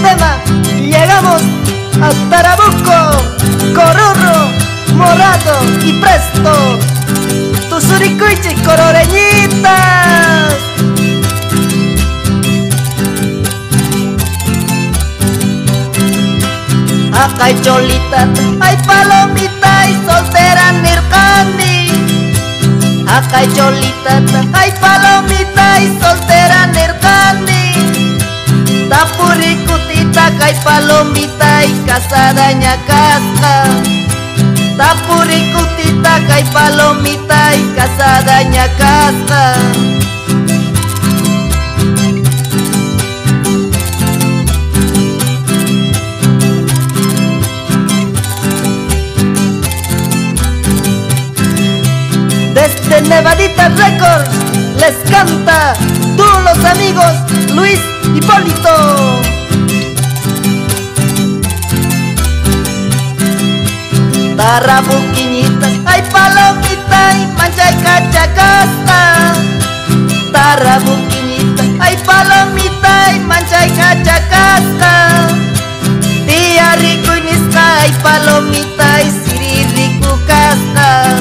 tema y llegamos a Tarabuco, Corurro, Morado y Presto, tus uricuichis cororeñitas. Acá hay cholita, hay palomita y soltera nircani. Acá hay cholita, hay palomita y soltera nircani. Tapuricutita, hay palomita y casada ñacasca. Tapuricutita, hay palomita y casada ñacasca. Desde Nevadita Records les canta todos los amigos Luis Hipólito. Tarabuquiñitas, hay palomita y mancha y cachacasta. Tarabuquiñitas, hay palomita y mancha y cachacasta. Tía rico y nisca, hay palomita y siriricu casca.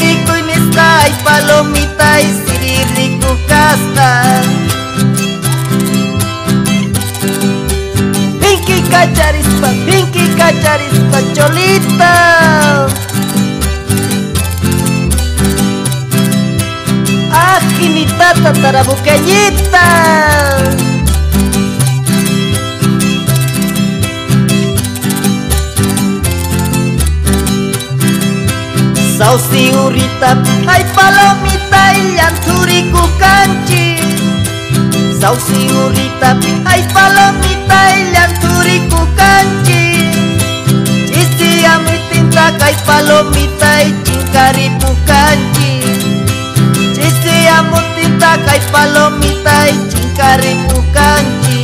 Rico y nisca, hay palomita y siriricu casca. Pinky cacharispa, cholita. Ajinitata, tarabuqueñita. Sausi urita, hay palomita y llanturicu canchi. Sausi urita, hay palomita y llanturicu canchi. Chisi amitinta, hay palomita y chincaripu canchi. Chisi amutinta, hay palomita y chincaripu canchi.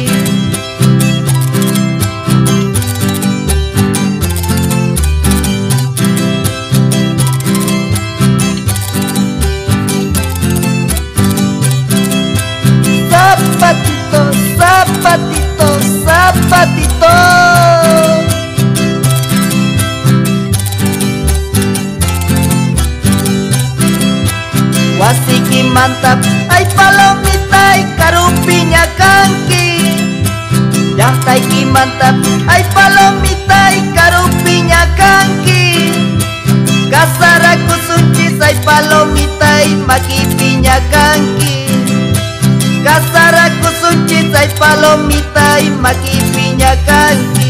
Zapatito, zapatito, zapatito. Wasiki mantap, hay palomita y carupiña canqui. Yantaiki mantap, hay palomita y carupiña canqui. Casaraku sunchis, hay palomita y maquipiña canqui. Casaraku sunchis, hay palomita y maquipiña canqui.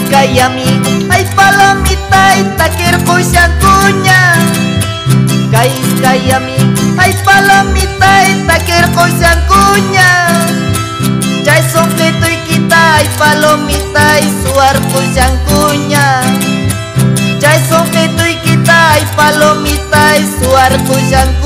Kayami, hay palomita y taquirco y sancuña. Kayami, hay palomita y taquirco y sancuña. Chay sombrito y quita, hay palomita y su arco y sancuña. Chay sombrito y quita, hay palomita y su arco y sancuña.